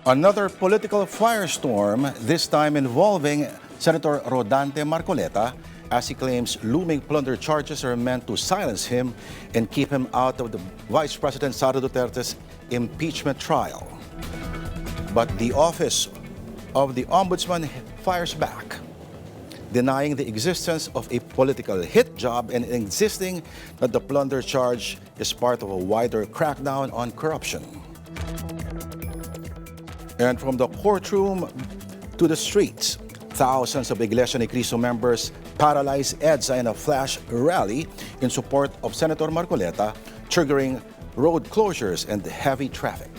Another political firestorm, this time involving Senator Rodante Marcoleta, as he claims looming plunder charges are meant to silence him and keep him out of the Vice President Sara Duterte's impeachment trial. But the office of the Ombudsman fires back, denying the existence of a political hit job and insisting that the plunder charge is part of a wider crackdown on corruption. And from the courtroom to the streets, thousands of Iglesia Ni Cristo members paralyzed EDSA in a flash rally in support of Senator Marcoleta, triggering road closures and heavy traffic.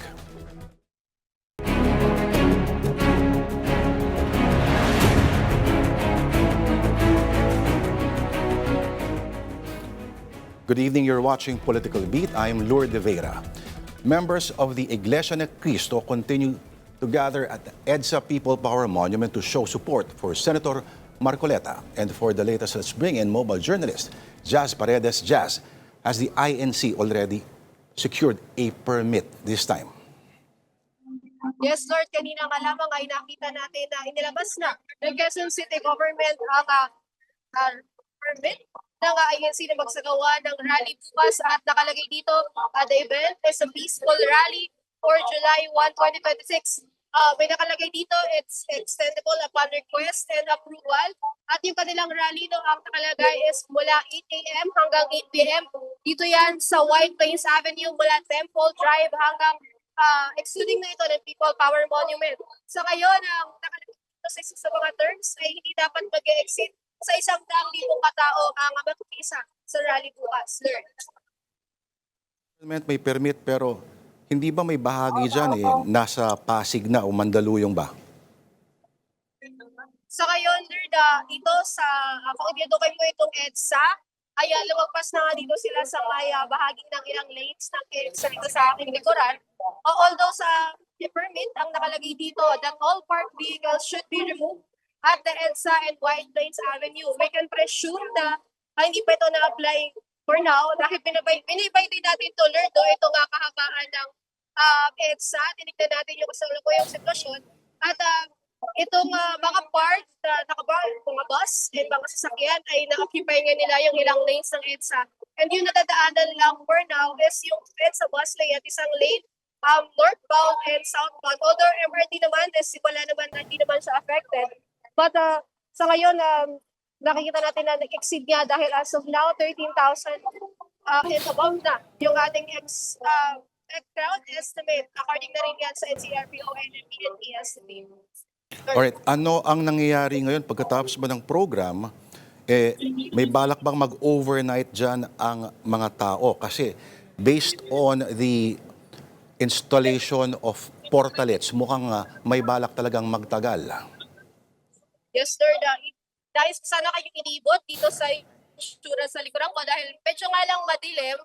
Good evening, you're watching Political Beat. I'm Lourdes de Vera. Members of the Iglesia Ni Cristo continue to gather at the EDSA People Power Monument to show support for Senator Marcoleta. And for the latest, let's bring in mobile journalist Jazz Paredes. Jazz, has the INC already secured a permit this time? Yes, Lord, kanina nga lamang ay nakita natin na inilabas na ng Quezon City Government ang permit ng INC na magsagawa ng rally bukas at nakalagay dito, the event is a peaceful rally for July 1, 2026. May nakalagay dito, it's extendable upon request and approval. At yung kanilang rally, no, ang nakalagay is mula 8 a.m. hanggang 8 p.m. Dito yan sa White Plains Avenue mula Temple Drive hanggang excluding na ito ng People Power Monument. So ngayon, ang nakalagay dito sa isa sa mga terms ay hindi dapat mag-exit sa 100,000 katao ang mag-umpisa sa rally bukas. May permit pero hindi ba may bahagi dyan nasa Pasig na o Mandaluyong ba? Sa ngayon, Lord, ito sa pag-educate mo itong EDSA, ay lumagpas na nga dito sila sa may bahagi ng ilang lanes ng EDSA dito sa aking likuran. Although sa permit, ang nakalagay dito that all parked vehicles should be removed at the EDSA and White Plains Avenue. We can presume na hindi pa ito na-apply for now dahil binibay din natin to, Lord, ito nga kahabaan ng EDSA. Tinignan natin yung kasalukuyang sitwasyon at itong mga part na mga bus and mga sasakyan ay na-occupy nga nila yung ilang lanes ng EDSA. And yung nadadaanan lang for now is yung EDSA bus lane at isang lane northbound and southbound. Although MRT naman is wala naman, hindi naman siya affected. But sa ngayon, nakikita natin na nag-exceed niya dahil as of now, 13,000 and above na yung ating crowd estimate according na rin yan sa NCRPO and PNP estimate. Alright, ano ang nangyayari ngayon pagkatapos ba ng program? May balak bang mag-overnight dyan ang mga tao? Kasi based on the installation of portalets, mukhang may balak talagang magtagal. Yes, sir. Dahil sana kayo inibot dito sa itsura sa likuran ko dahil medyo nga lang madilim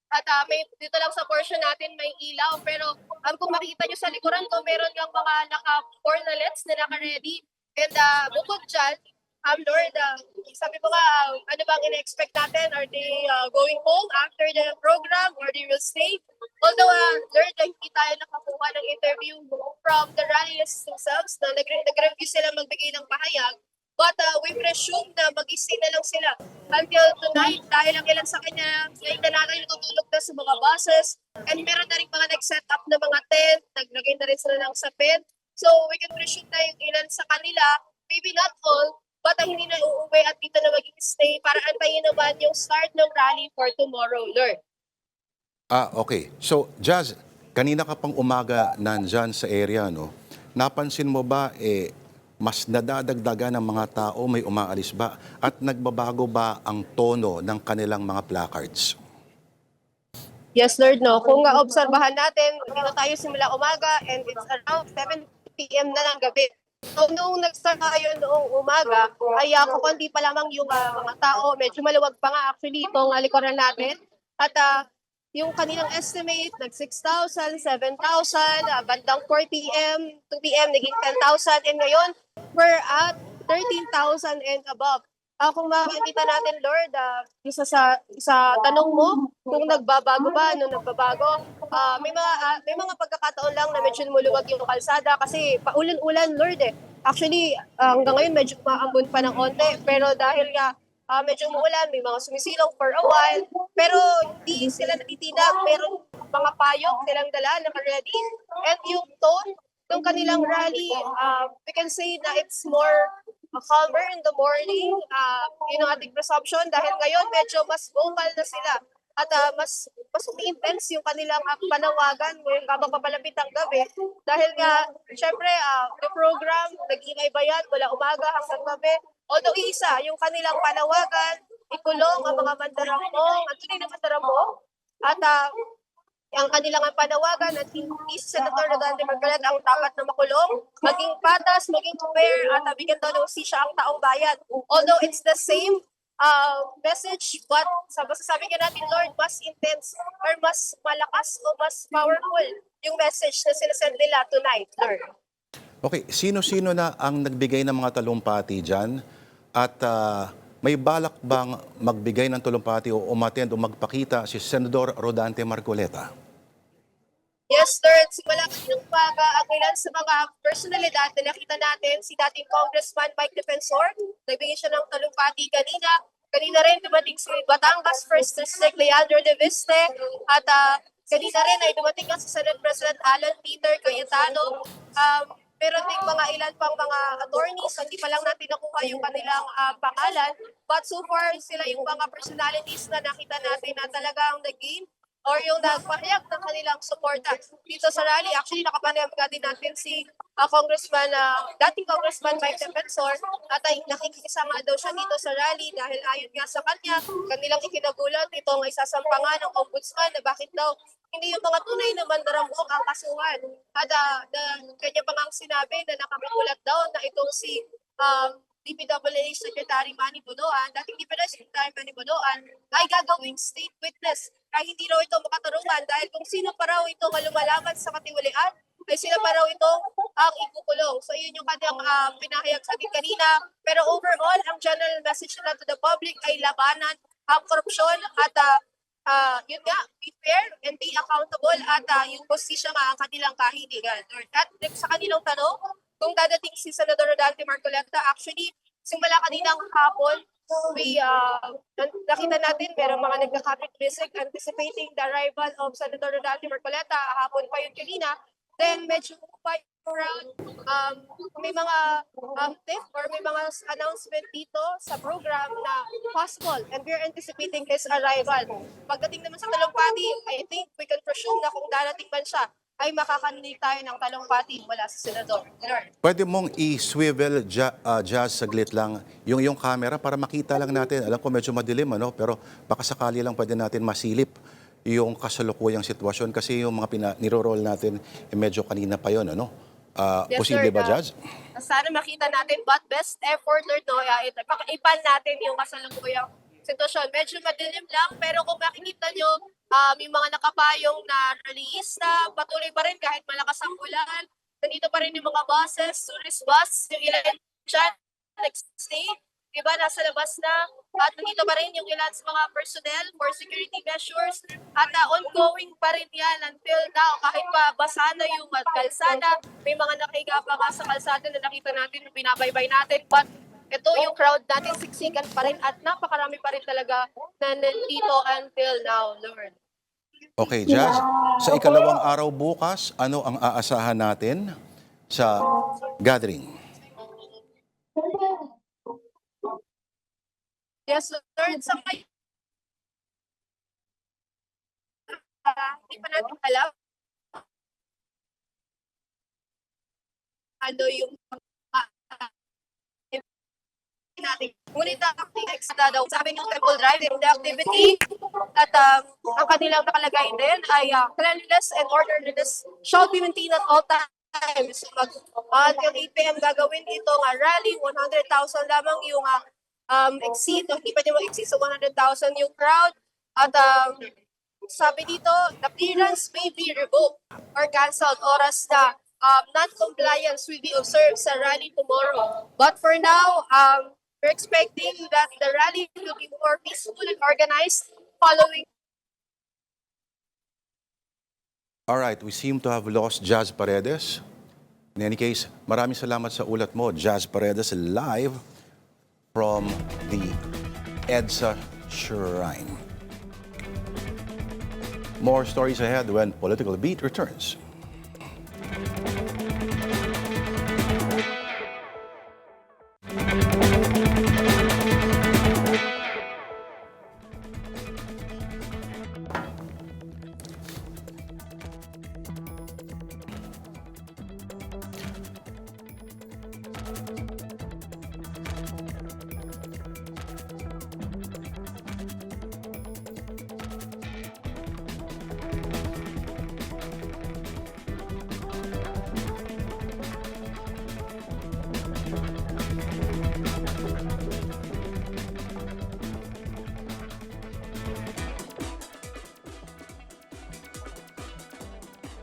at may, dito lang sa portion natin may ilaw. Pero kung makikita nyo sa likuran ko, meron yung mga naka-portalets na naka-ready. And bukod dyan, Lord, sabi ko nga, ano bang ina-expect natin? Are they going home after the program or they will stay? Although, Lord, hindi tayo nakakuha ng interview from the rallies themselves na nag-review sila magbigay ng pahayag. But we presume na mag-stay na lang sila until tonight dahil ang ilan sa kanya ngayon na natin tutulog na sa mga buses. And meron na rin mga nag-set up na mga tent, naglagay na rin sila ng sapin. So we can presume na yung ilan sa kanila, maybe not all, but hindi na uuwi at dito na mag-stay para antayin naman yung start ng rally for tomorrow, Lord. Okay. So, Jazz, kanina ka pang umaga nandyan sa area, no? Napansin mo ba, mas nadadagdagan ng mga tao, may umaalis ba? At nagbabago ba ang tono ng kanilang mga placards? Yes, Lord, no. Kung obserbahan natin, dito tayo simula umaga and it's around 7 p.m. na ng gabi. So, nung nag-start tayo noong umaga, ay kukunti pa lamang yung mga tao. Medyo maluwag pa nga actually itong likuran natin. At yung kanilang estimate, nag-6,000, 7,000, bandang 4 p.m., 2 p.m., naging 10,000. And ngayon, we're at 13,000 and above. Kung makikita natin, Lord, isa sa tanong mo, kung nagbabago ba, nung nagbabago, may mga pagkakataon lang na medyo lumuluwag yung kalsada kasi paulan-ulan, Lord eh. Actually, hanggang ngayon medyo maambon pa ng onte, pero dahil nga medyo umuulan, may mga sumisilaw for a while, pero hindi sila natitinag, meron mga payong silang dala na ready, and yung tone ng kanilang rally, we can say na it's more calmer in the morning, yun ang ating presumption dahil ngayon medyo mas vocal na sila at mas intense yung kanilang panawagan ngayong habang papalapit ang gabi dahil nga syempre the program nag-iiba yan mula umaga hanggang gabi, although isa yung kanilang panawagan ikulong ang mga mandarambong at tunay na mandarambong at ang kanilang panawagan at hindi si Senator Rodante Marcoleta ang dapat na makulong, maging patas, maging fair, at bigyan daw ng hustisya ang taong bayan. Although it's the same message, but masasabi ka natin, Lord, mas intense or mas malakas o mas powerful yung message na sinasend nila tonight, Lord. Okay, sino-sino na ang nagbigay ng mga talumpati dyan? At may balak bang magbigay ng talumpati o umattend o magpakita si Senador Rodante Marcoleta? Yes, Lord. Simula kaninang umaga, ang ilan sa mga personalidad na nakita natin, si dating Congressman Mike Defensor, nagbigay siya ng talumpati kanina. Kanina rin dumating si Batangas First District Leandro de Viste at kanina rin ay dumating nga si Senate President Alan Peter Cayetano. Meron ding mga ilan pang mga attorneys, hindi pa lang natin nakuha yung kanilang pangalan. But so far, sila yung mga personalities na nakita natin na talagang nag-gain or yung nagpahayag ng kanilang suporta dito sa rally. Actually, nakapanayam nga din natin si dating Congressman Mike Defensor at nakikisama daw siya dito sa rally dahil ayon nga sa kanya, kanilang ikinagulat itong isasampangan ng ombudsman na bakit daw hindi yung mga tunay na mandarambong ang kasuhan. At kanya pa nga sinabi na nakakagulat daw na itong si DPWH Secretary Manny Bonoan, dating DPWH Secretary Manny Bonoan, ay gagawing state witness. Ay hindi raw ito makatarungan dahil kung sino pa raw ito malumalaman sa katiwalian, ay sila pa raw ito ang ikukulong. So yun yung kanyang pinahayag sa atin kanina. Pero overall, ang general message nila to the public ay labanan ang korupsyon at yun nga, be fair and be accountable at yung posisyon nga ang kanilang kahilingan. At sa kanilang tanong, kung dadating si Senador Rodante Marcoleta, actually, simula kaninang hapon, nakita natin merong mga nagka-capit visit anticipating the arrival of Senator Rodante Marcoleta. Hapon pa yun kanina. Then medyo pa yung crowd. May mga tip or may mga announcement dito sa program na possible and we're anticipating his arrival. Pagdating naman sa talumpati, I think we can presume na kung darating man siya, ay makakanilig tayo ng talumpati mula sa Senador. Pwede mong i-swivel Jazz saglit lang yung camera para makita lang natin. Alam ko medyo madilim, ano? Pero baka sakali lang pwede natin masilip yung kasalukuyang sitwasyon kasi yung mga niro-roll natin medyo kanina pa yon, ano? Yes, Posible sir. ba, Jazz? Sana makita natin, but best effort, Lord, no? Pakaipan natin yung kasalukuyang sitwasyon. Medyo madilim lang, pero kung makikita nyo, may mga nakapayong na release patuloy pa rin kahit malakas ang ulan. Nandito pa rin yung mga buses, tourist bus, yung ilan dyan, nag-stay. Diba, nasa labas na. At nandito pa rin yung ilan sa mga personnel for security measures. At ongoing pa rin yan until now. Kahit pa basa na yung kalsada, may mga nakahiga pa nga sa kalsada na nakita natin, binabaybay natin. But ito yung crowd natin, siksikan pa rin at napakarami pa rin talaga na nandito until now, Lord. Okay, Jazz. Sa ikalawang araw bukas, ano ang aasahan natin sa gathering? Yes, Lord. Sa hindi pa natin alam ano yung natin. Ngunit extra daw, sabi ng Temple Drive, the activity at ang kanilang nakalagay din ay cleanliness and orderliness shall be maintained at all times. Until 8 p.m. gagawin ito nga rally, 100,000 lamang yung exceed, hindi pa din mag-exceed sa 100,000 yung crowd. At sabi dito, the clearance may be revoked or cancelled oras na non-compliance will be observed sa rally tomorrow. But for now, we're expecting that the rally will be more peaceful and organized following All right, we seem to have lost Jazz Paredes. In any case, maraming salamat sa ulat mo, Jazz Paredes, live from the EDSA Shrine. More stories ahead when Political Beat returns.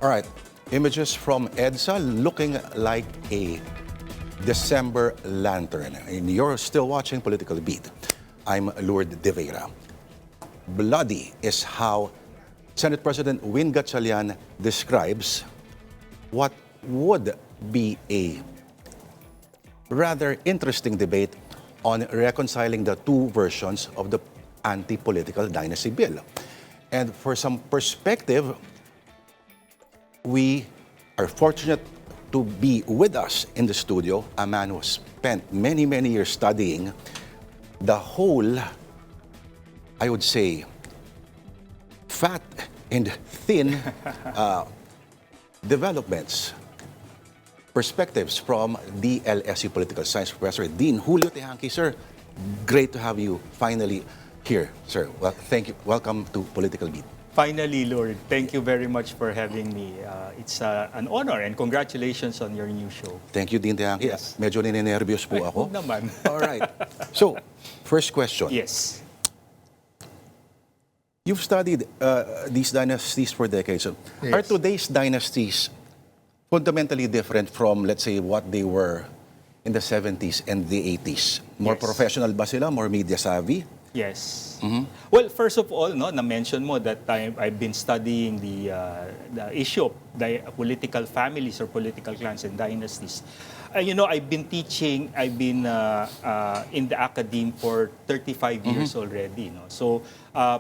All right, images from EDSA looking like a December lantern. And you're still watching Political Beat. I'm Lourdes De Vera. Bloody is how Senate President Win Gatchalian describes what would be a rather interesting debate on reconciling the two versions of the anti-political dynasty bill. And for some perspective, we are fortunate to be with us in the studio a man who spent many, many years studying the whole, I would say, fat and thin developments, perspectives from the LSU Political Science Professor, Dean Julio Tehanqui. Sir, great to have you finally here, sir. Well, thank you. Welcome to Political Beat. Finally, Lord, thank you very much for having me. It's an honor and congratulations on your new show. Thank you, Dean Tehanqui. Yes. Medyo ninenervyos po ako. Huwag naman. All right. So, first question. Yes. You've studied these dynasties for decades. So, Yes. are today's dynasties fundamentally different from, let's say, what they were in the 70s and the 80s? More Yes. professional ba sila? More media savvy? Yes. Well, first of all, no, na-mention mo that I've been studying the issue of political families or political clans and dynasties. I've been teaching, I've been in the academe for 35 years already. No? So,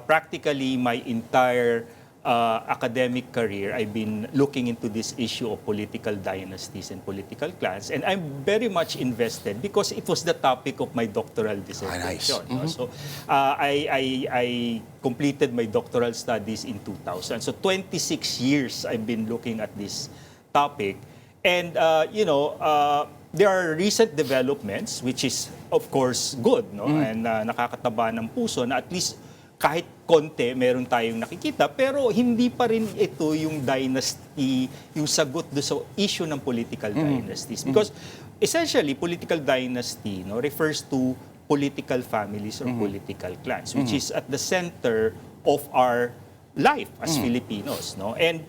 practically my entire academic career, I've been looking into this issue of political dynasties and political clans. And I'm very much invested because it was the topic of my doctoral dissertation. No? So I completed my doctoral studies in 2000. So 26 years I've been looking at this topic. And, there are recent developments, which is, of course, good. No? And nakakataba ng puso na at least kahit konti, meron tayong nakikita, pero hindi pa rin ito yung dynasty, yung sagot do sa issue ng political dynasties. Because essentially, political dynasty refers to political families or political clans, which is at the center of our life as Filipinos. No? And,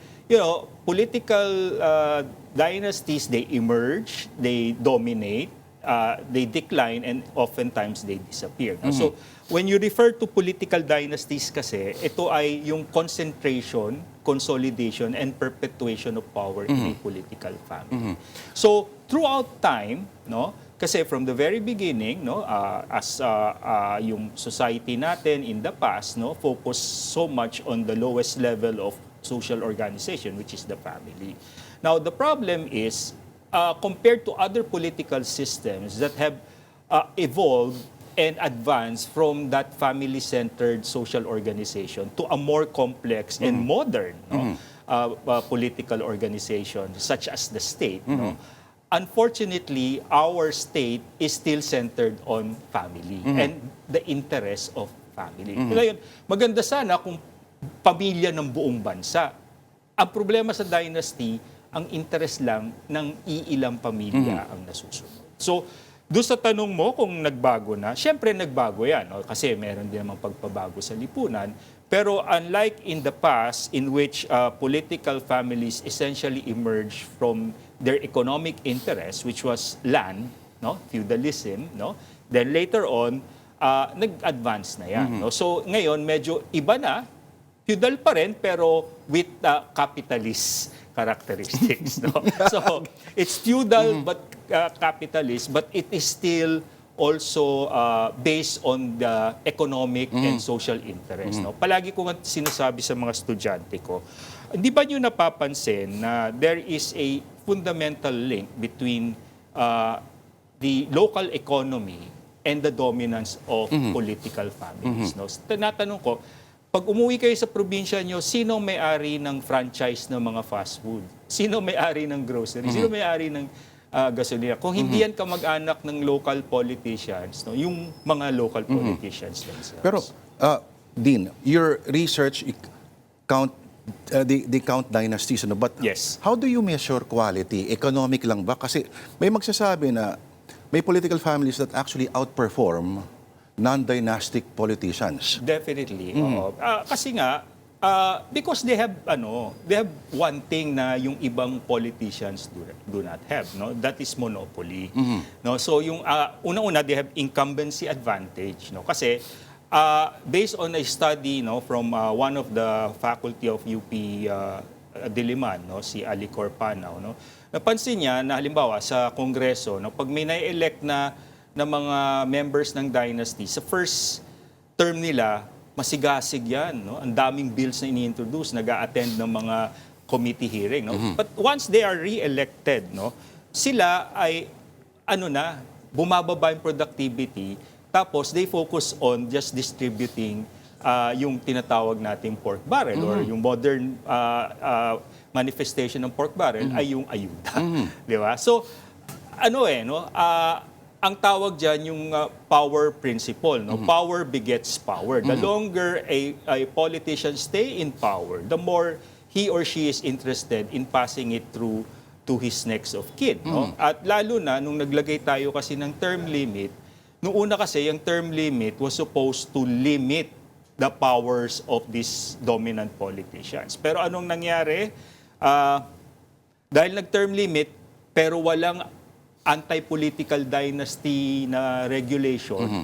political dynasties, they emerge, they dominate, they decline, and oftentimes they disappear. No? So, when you refer to political dynasties kasi, ito ay yung concentration, consolidation, and perpetuation of power in a political family. So, throughout time, no, kasi from the very beginning, no, as yung society natin in the past, no, focus so much on the lowest level of social organization, which is the family. Now, the problem is, compared to other political systems that have evolved and advanced from that family-centered social organization to a more complex and modern political organization, such as the state. No? Unfortunately, our state is still centered on family and the interests of family. Ngayon, maganda sana kung pamilya ng buong bansa. Ang problema sa dynasty, ang interest lang ng iilang pamilya ang nasusunod. So, doon sa tanong mo kung nagbago na, syempre nagbago yan. No? Kasi meron din namang pagpabago sa lipunan. Pero unlike in the past, in which political families essentially emerged from their economic interest, which was land, no? Feudalism, no? Then later on, nag-advance na yan. No? So ngayon, medyo iba na feudal pa rin pero with capitalist characteristics, no? So it's feudal but capitalist, but it is still also based on the economic and social interest, no? Palagi ko nga sinasabi sa mga estudyante ko, hindi ba niyo napapansin na there is a fundamental link between the local economy and the dominance of political families, no? Tinatanong ko, pag umuwi kayo sa probinsya nyo, sino may-ari ng franchise ng mga fast food? Sino may-ari ng grocery? Sino may-ari ng gasolina? Kung hindi yan kamag-anak ng local politicians, no? Yung mga local politicians themselves. Pero, Dean, your research count they count dynasties, ano? But Yes. how do you measure quality? Economic lang ba? Kasi may magsasabi na may political families that actually outperform non-dynastic politicians. Definitely. Oo. Kasi nga, because they have one thing na yung ibang politicians do not have, no? That is monopoly. No? So yung una-una, they have incumbency advantage, no? Kasi based on a study, no, from one of the faculty of UP Diliman, no, si Ali Corpanaw, no, napansin niya na halimbawa sa Kongreso, no, pag may na-elect na mga members ng dynasty, sa first term nila, masigasig yan, no? Ang daming bills na ini-introduce, nag-a-attend ng mga committee hearing, no? But once they are re-elected, no, sila ay bumababa yung productivity, tapos they focus on just distributing yung tinatawag nating pork barrel or yung modern manifestation ng pork barrel ay yung ayuda. Di ba? So, ang tawag dyan yung power principle. No? Power begets power. The longer a politician stay in power, the more he or she is interested in passing it through to his next of kin. No? At lalo na, nung naglagay tayo kasi ng term limit, nung una kasi, yung term limit was supposed to limit the powers of these dominant politicians. Pero anong nangyari? Dahil nag-term limit, pero walang anti-political dynasty na regulation,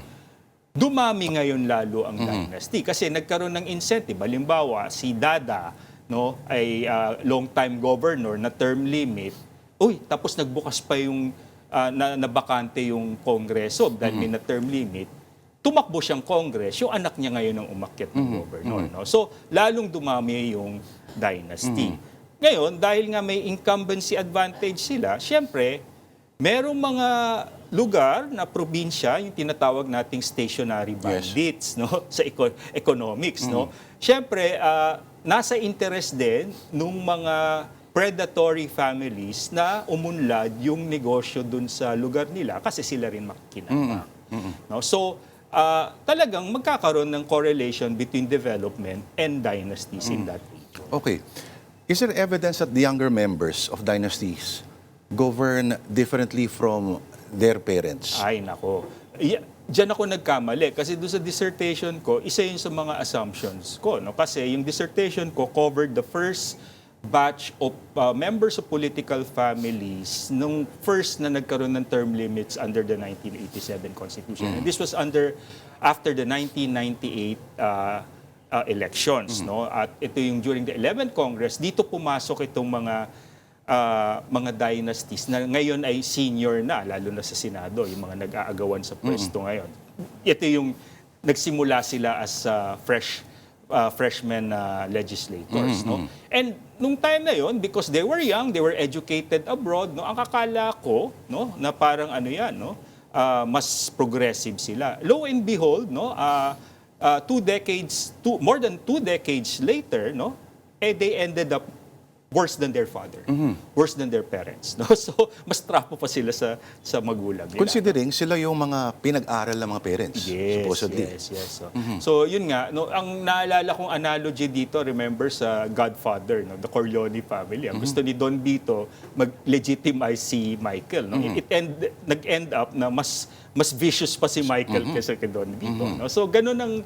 dumami ngayon lalo ang dynasty. Kasi nagkaroon ng incentive. Halimbawa, si Dada, no, ay long-time governor na term limit. Tapos nagbukas pa yung nabakante yung Kongreso dahil may na term limit. Tumakbo siyang Congress, yung anak niya ngayon ang umakyat ng governor. No? So, lalong dumami yung dynasty. Ngayon, dahil nga may incumbency advantage sila, syempre, merong mga lugar na probinsya, yung tinatawag nating stationary bandits, no, sa economics, no. Siyempre, nasa interest din nung mga predatory families na umunlad yung negosyo dun sa lugar nila kasi sila rin makikinabang. No? So, talagang magkakaroon ng correlation between development and dynasties in that region. Okay. Is there evidence that the younger members of dynasties govern differently from their parents? Ay, nako. Diyan ako nagkamali. Kasi doon sa dissertation ko, isa yun sa mga assumptions ko. No? Kasi yung dissertation ko covered the first batch of members of political families nung first na nagkaroon ng term limits under the 1987 Constitution. And this was after the 1998 elections. No? At ito yung during the 11th Congress, dito pumasok itong mga dynasties na ngayon ay senior na, lalo na sa Senado, yung mga nag-aagawan sa pwesto ngayon. Ito yung nagsimula sila as freshman legislators. No? And nung time na yon, because they were young, they were educated abroad, no? Ang kakala ko, no, na parang mas progressive sila. Lo and behold, no, more than two decades later, no, they ended up worse than their father, worse than their parents. No? So, mas trapo pa sila sa magulang nila. Considering sila yung mga pinag-aral ng mga parents, supposedly. Yes. So, yun nga, no, ang naalala kong analogy dito, remember sa Godfather, no, the Corleone family. Ang gusto ni Don Vito, mag-legitimize si Michael. No? Nag-end up na mas vicious pa si Michael kaysa kay Don Vito. No? So, ganun ang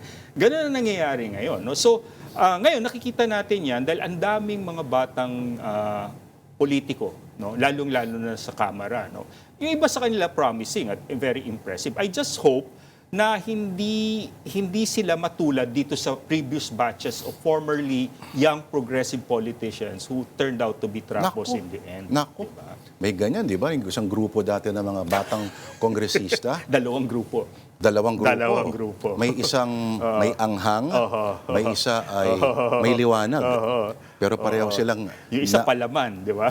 nangyayari ngayon. No? So, ngayon, nakikita natin yan dahil ang daming mga batang politiko, no? Lalong-lalo na sa Kamara. No? Yung iba sa kanila promising at very impressive. I just hope na hindi sila matulad dito sa previous batches of formerly young progressive politicians who turned out to be trapos in the end. Nako. Diba? May ganyan, di ba? Yung isang grupo dati ng mga batang kongresista. Dalawang grupo. Dalawang grupo. Dalawang grupo. May isang may anghang, may isa ay may liwanag. Pero pareho silang Yung isa palaman, di ba?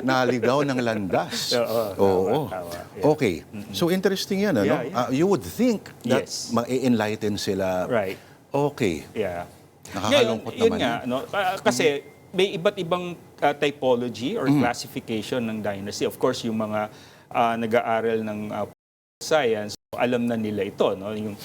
naligaw ng landas. Oo. Tama. Yeah. Okay. So interesting yan, ano? Yeah, yeah. You would think that Yes. ma-enlighten sila. Right. Okay. Yeah. Nakakalungkot Yun naman nga, yun. no? Kasi may iba't ibang typology or classification ng dynasty. Of course, yung mga nag-aaral ng science, alam na nila ito, no? Yung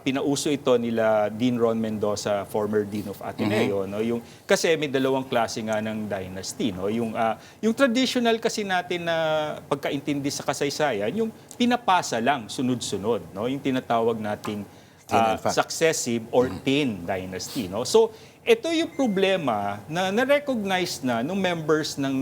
pinauso ito nila Dean Ron Mendoza, former Dean of Ateneo, no? Yung kasi may dalawang klase nga ng dynasty, no? Yung traditional kasi natin na pagkaintindi sa kasaysayan, yung pinapasa lang sunod-sunod, no? Yung tinatawag nating Tin and fat. successive or tin dynasty, no? So ito yung problema na na-recognize na ng members ng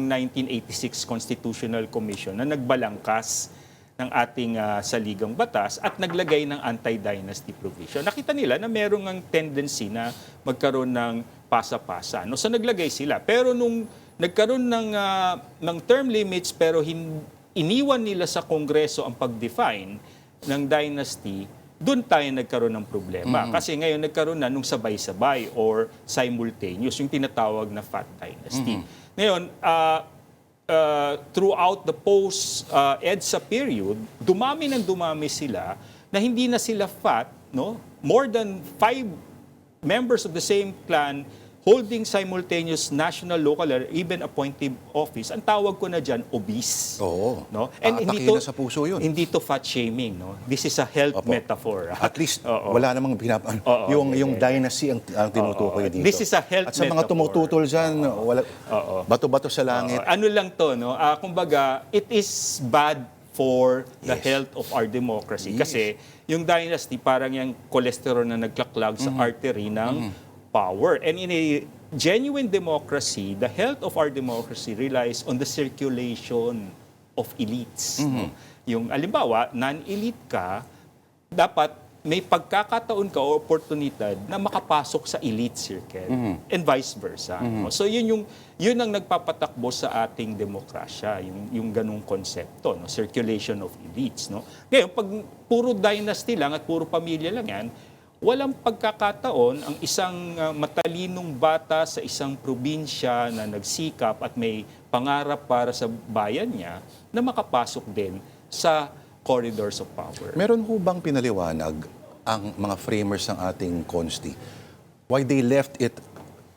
1986 Constitutional Commission na nagbalangkas ng ating saligang batas at naglagay ng anti-dynasty provision. Nakita nila na merong ang tendency na magkaroon ng pasa-pasa. No? So naglagay sila. Pero nung nagkaroon ng term limits pero iniwan nila sa Kongreso ang pag-define ng dynasty, doon tayo nagkaroon ng problema. Kasi ngayon nagkaroon na nung sabay-sabay or simultaneous, yung tinatawag na fat dynasty. Ngayon, throughout the post-EDSA period, dumami sila na hindi na sila fat, no? More than 5 members of the same clan holding simultaneous national, local, or even appointive office. Ang tawag ko na dyan, obese. Oo. No? And Atake na sa puso yun. Hindi to fat shaming, no? This is a health Opo. metaphor. At least wala namang yung dynasty ang tinutukoy dito. This is a health At sa mga metaphor. tumututol dyan, wala, bato-bato sa langit. Ano lang to, no? Kumbaga, it is bad for the health of our democracy. Yes. Kasi yung dynasty, parang yung cholesterol na nagkaklag sa artery ng power. And in a genuine democracy, the health of our democracy relies on the circulation of elites. No? Yung, alimbawa, non-elite ka, dapat may pagkakataon ka o oportunidad na makapasok sa elite circle and vice versa. No? So yun ang nagpapatakbo sa ating demokrasya, yung ganung konsepto, no? Circulation of elites. No? Ngayon, pag puro dynasty lang at puro pamilya lang yan, walang pagkakataon ang isang matalinong bata sa isang probinsya na nagsikap at may pangarap para sa bayan niya na makapasok din sa corridors of power. Meron ho bang pinaliwanag ang mga framers ng ating consti why they left it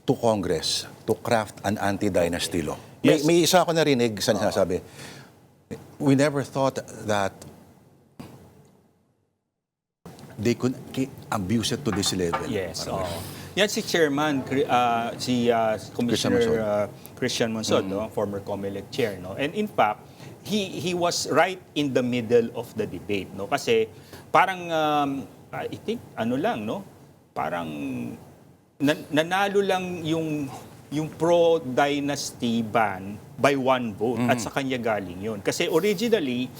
to Congress to craft an anti-dynasty law? Yes. May isa ako narinig sa sinasabi, we never thought that they could abuse it to this level. Yes. Parang Yan si Chairman, Commissioner Christian Monsod, no? Former COMELEC Chair. No? And in fact, he was right in the middle of the debate. No? Kasi parang, I think, no? Parang nanalo lang yung pro-dynasty ban by 1 vote at sa kanya galing yun. Kasi originally,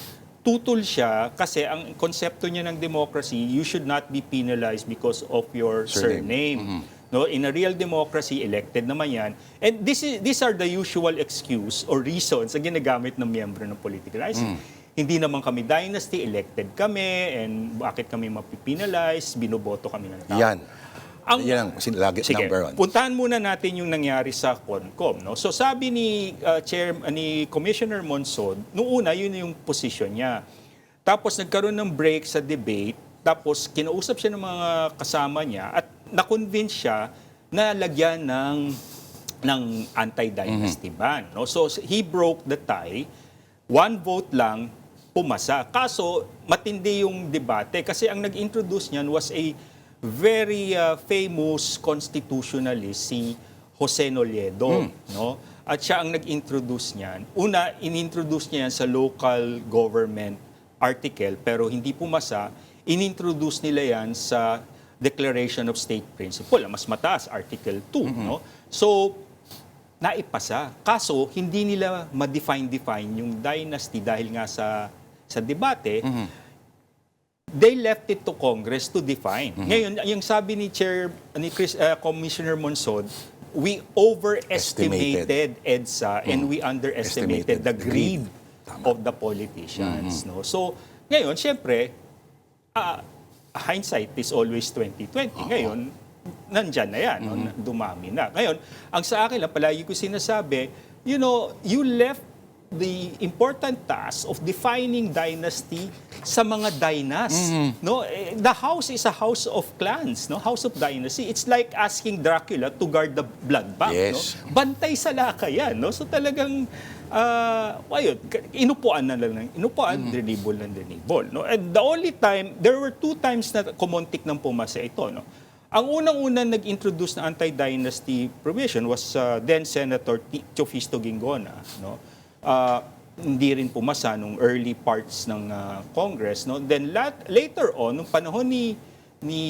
tutol siya kasi ang konsepto niya ng democracy, you should not be penalized because of your surname. No, in a real democracy, elected naman yan. And these are the usual excuse or reasons na ginagamit ng miyembro ng political license. Hindi naman kami dynasty, elected kami, and bakit kami mapipinalize, binoboto kami ng tao. yan. Yan ang lagi Sige, number 1. puntahan muna natin yung nangyari sa CONCOM. No? So sabi ni ni Commissioner Monsod, noong una yun yung position niya. Tapos nagkaroon ng break sa debate, tapos kinausap siya ng mga kasama niya at na-convince siya na lagyan ng anti-dynasty ban. No? So he broke the tie, 1 vote lang, pumasa. Kaso matindi yung debate kasi ang nag-introduce niyan was a very famous constitutionalist, si Jose Noliedo. No? At siya ang nag-introduce niyan. Una, in-introduce niya yan sa local government article, pero hindi pumasa. In-introduce nila yan sa Declaration of State Principle. Mas mataas, Article 2. No? So, naipasa. Kaso, hindi nila ma-define yung dynasty dahil nga sa debate, they left it to Congress to define. Ngayon, yung sabi ni Commissioner Monsod, we overestimated EDSA and we underestimated the greed of the politicians. No? So, ngayon, syempre, hindsight is always 2020. Ngayon, nandyan na yan, no? Dumami na. Ngayon, ang sa akin lang, palagi ko sinasabi, you know, you left the important task of defining dynasty sa mga dynas. No? The house is a house of clans, no? House of dynasty. It's like asking Dracula to guard the blood bank. Yes. No? Bantay sa laka yan. No? So talagang, ayun, inupuan na lang. Inupuan, dinibol ng dinibol. No? And the only time, there were 2 times na kumontik ng pumasa ito. No? Ang unang-unang nag-introduce na anti-dynasty provision was then Senator Teofisto Ginggona. No? Hindi rin pumasa nung early parts ng Congress. No? Then later on, nung panahon ni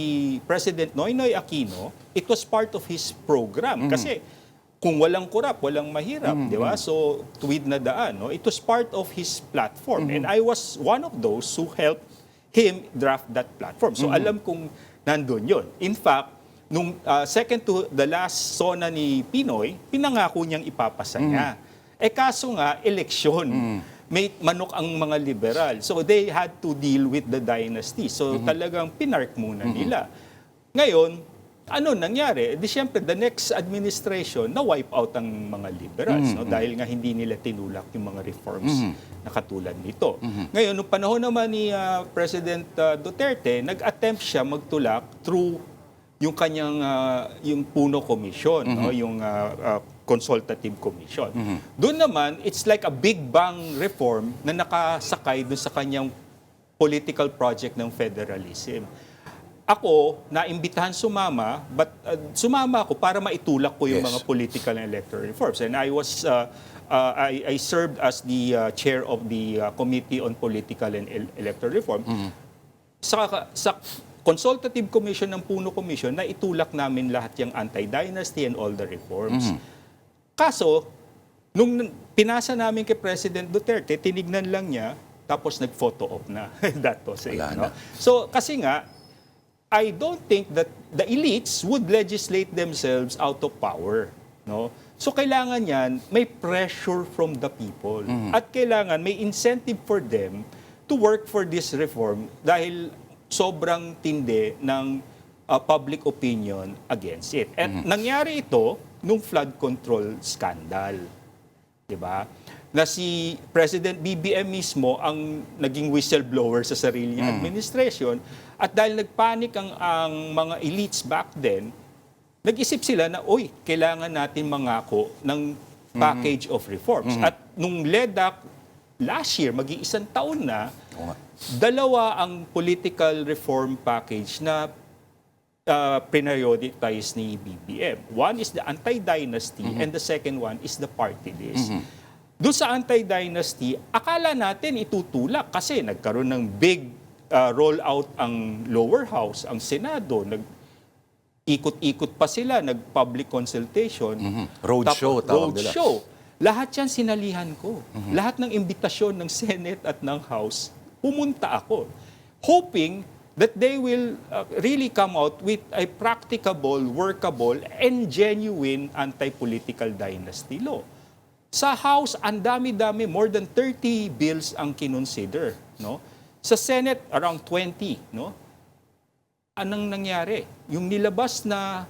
President Noynoy Aquino, it was part of his program. Kasi kung walang kurap, walang mahirap, di ba? So, tuwid na daan. No? It was part of his platform. And I was one of those who helped him draft that platform. So, alam kong nandun yun. In fact, nung second to the last SONA ni Pinoy, pinangako niyang ipapasa niya. Kaso nga, eleksyon. May manok ang mga liberal. So they had to deal with the dynasty. So talagang pinark muna nila. Ngayon, ano nangyari? Di syempre, the next administration, na-wipe out ang mga liberals. No? Dahil nga hindi nila tinulak yung mga reforms na katulad nito. Ngayon, nung panahon naman ni President Duterte, nag-attempt siya magtulak through yung kanyang yung Puno Commission, no? Yung Consultative Commission. Doon naman, it's like a big bang reform na nakasakay doon sa kanyang political project ng federalism. Ako, naimbitahan sumama, but sumama ako para maitulak ko yung mga political and electoral reforms. And I was, I served as the chair of the Committee on Political and Electoral Reform. Sa Consultative Commission ng Puno Commission, na itulak namin lahat yung anti-dynasty and all the reforms. Kaso, nung pinasa namin kay President Duterte, tinignan lang niya, tapos nag-photo op na. That was it. No? So, kasi nga, I don't think that the elites would legislate themselves out of power. No? So, kailangan yan, may pressure from the people. At kailangan may incentive for them to work for this reform dahil sobrang tindi ng public opinion against it. At nangyari ito nung flood control scandal. Diba? Na si President BBM mismo ang naging whistleblower sa sarili niyang administration. At dahil nagpanik ang mga elites back then, nag-isip sila na, oy, kailangan natin mangako ng package of reforms. At nung LEDAC, last year, mag-iisang taon na, 2 ang political reform package na prioritize ni BBM. One is the anti-dynasty and the second one is the party list. Doon sa anti-dynasty, akala natin itutulak kasi nagkaroon ng big rollout ang lower house, ang Senado, ikot-ikot pa sila, nag-public consultation. Roadshow, tawag nila. Roadshow. Lahat yan sinalihan ko. Lahat ng imbitasyon ng Senate at ng House, pumunta ako. Hoping that they will really come out with a practicable, workable, and genuine anti-political dynasty law. Sa House, ang dami-dami, more than 30 bills ang kinonsider. No? Sa Senate, around 20. No? Anong nangyari? Yung nilabas na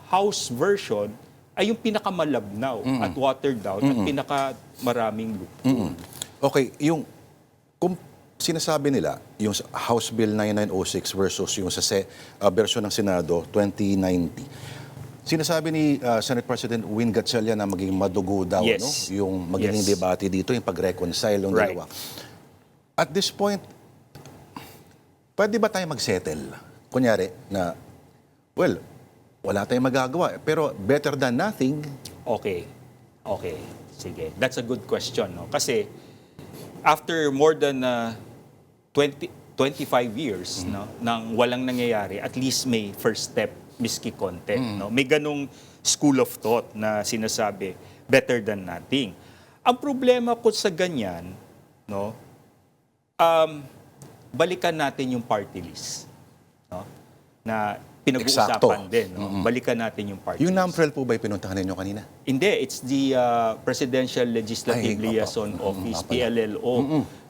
House version ay yung pinakamalabnaw at watered down at pinakamaraming loophole. Okay, kung sinasabi nila, yung House Bill 9906 versus yung sa version ng Senado 2090, sinasabi ni Senate President Win Gatchalian na maging madugo daw, no? Yung magiging debate dito, yung pag-reconcile ng dalawa. At this point, pwede ba tayo mag-settle? Kunyari na, well, wala tayong magagawa, pero better than nothing. Okay. Sige. That's a good question. No? Kasi after more than 25 years no, nang walang nangyayari, at least may first step, miski konti. No? May ganong school of thought na sinasabi, better than nothing. Ang problema ko sa ganyan, no, balikan natin yung party list. No? Na pinag-uusapan Eksakto. din. No? Balikan natin yung party Yung list. NAMFREL po ba pinuntahan ninyo kanina? Hindi, it's the Presidential Legislative Ay, Liaison opo. Office, Nga pala. PLLO.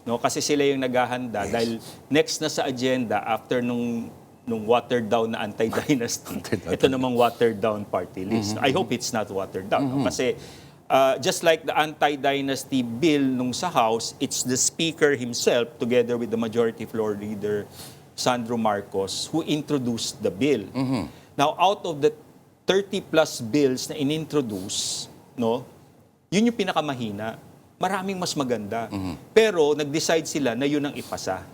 No, kasi sila yung naghahanda dahil next na sa agenda after nung watered down na anti-dynasty. Ito namang watered down party list. I hope it's not watered down. No? Kasi just like the anti-dynasty bill nung sa House, it's the Speaker himself together with the Majority Floor Leader Sandro Marcos who introduced the bill. Now, out of the 30-plus bills na inintroduce, no, yun yung pinakamahina. Maraming mas maganda. Pero nag-decide sila na yun ang ipasa.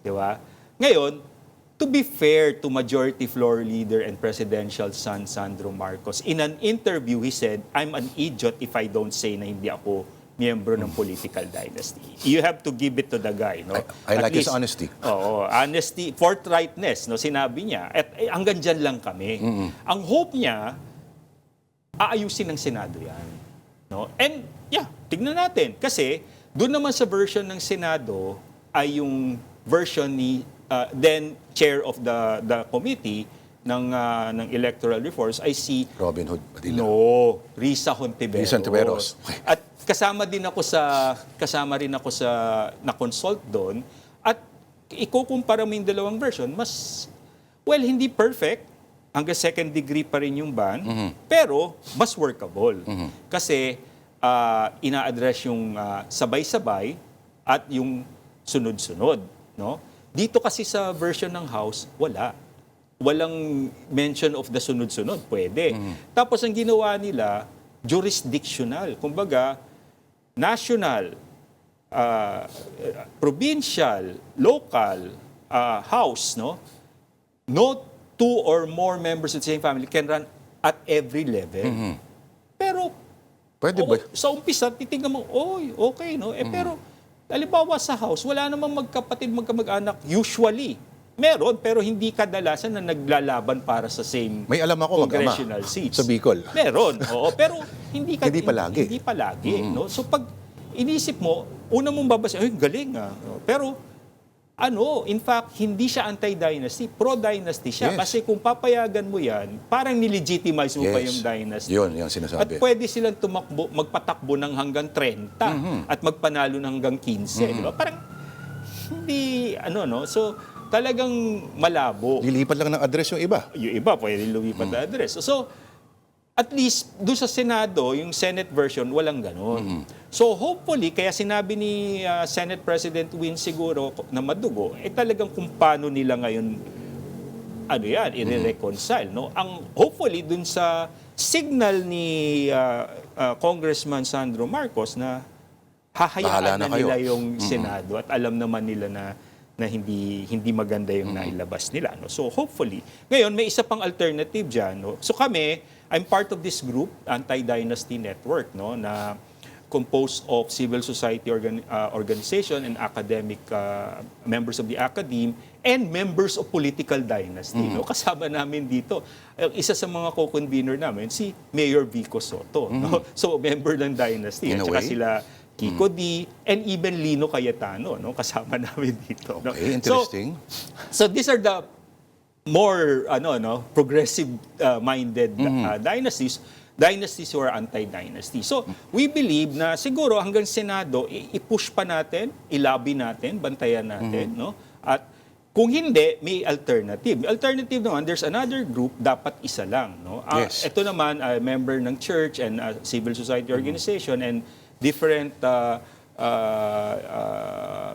Di ba? Ngayon, to be fair to Majority Floor Leader and Presidential son Sandro Marcos, in an interview, he said, I'm an idiot if I don't say na hindi ako miyembro ng political dynasty. You have to give it to the guy. No? I At like his least, honesty. Oo, honesty, forthrightness, no, sinabi niya. At hanggang dyan lang kami. Ang hope niya, aayusin ng Senado yan. No? And yeah, tignan natin. Kasi doon naman sa version ng Senado ay yung version ni then chair of the committee ng electoral reforms ay si Robin Hood Padilla. Risa Hontiveros. Risa Hontiveros. At kasama rin ako sa na-consult doon at ikukumpara mo yung dalawang version, hindi perfect, hanggang second degree pa rin yung ban, pero mas workable. Kasi ina-address yung sabay-sabay at yung sunod-sunod. No? Dito kasi sa version ng House, walang mention of the sunod-sunod. Pwede. Tapos ang ginawa nila, jurisdictional. Kumbaga, national, provincial, local, house, no? No two or more members of the same family can run at every level. Pero, Pwede ba? sa umpisa, titingnan mo, okay, no? Pero, halimbawa sa house, wala namang magkapatid, magkamag-anak, usually. Meron, pero hindi kadalasan na naglalaban para sa same May alam ako mag-ama congressional seats. sa Bicol. Meron, oo. Pero hindi Hindi palagi. Hindi palagi, no? So pag inisip mo, una mong babasa, galing ah. Pero in fact, hindi siya anti-dynasty, pro-dynasty siya. Yes. Kasi kung papayagan mo yan, parang nilegitimize mo pa Yes. yung dynasty. Yun At sinasabi. pwede silang magpatakbo ng hanggang 30 at magpanalo ng hanggang 15. Di ba? Parang hindi, no? So, talagang malabo. Lilipat lang ng address yung iba. Yung iba, pwede lumipat na address. So, at least, doon sa Senado, yung Senate version, walang ganon. So, hopefully, kaya sinabi ni Senate President Win siguro na madugo, talagang kung paano nila ngayon, i-reconcile. No? Hopefully, doon sa signal ni Congressman Sandro Marcos na hahayaan na kayo. nila yung Senado at alam naman nila na hindi maganda yung nailabas nila. No? So hopefully, ngayon may isa pang alternative dyan. No? So kami, I'm part of this group, Anti-Dynasty Network, no? Na composed of civil society organization and academic members of the academe and members of political dynasty. No? Kasama namin dito. Isa sa mga co-convener namin, si Mayor Vico Soto. No? So member ng dynasty. In a At saka way. sila Kiko D, and even Lino Cayetano, no? Kasama namin dito. No? Okay, interesting. So these are the more progressive minded dynasties who are anti-dynasty. So we believe na siguro hanggang Senado i-push pa natin, i-lobby natin, bantayan natin, no? At kung hindi, may alternative. Alternative naman, there's another group, dapat isa lang, no? Yes. Ito naman, member ng church and civil society organization and different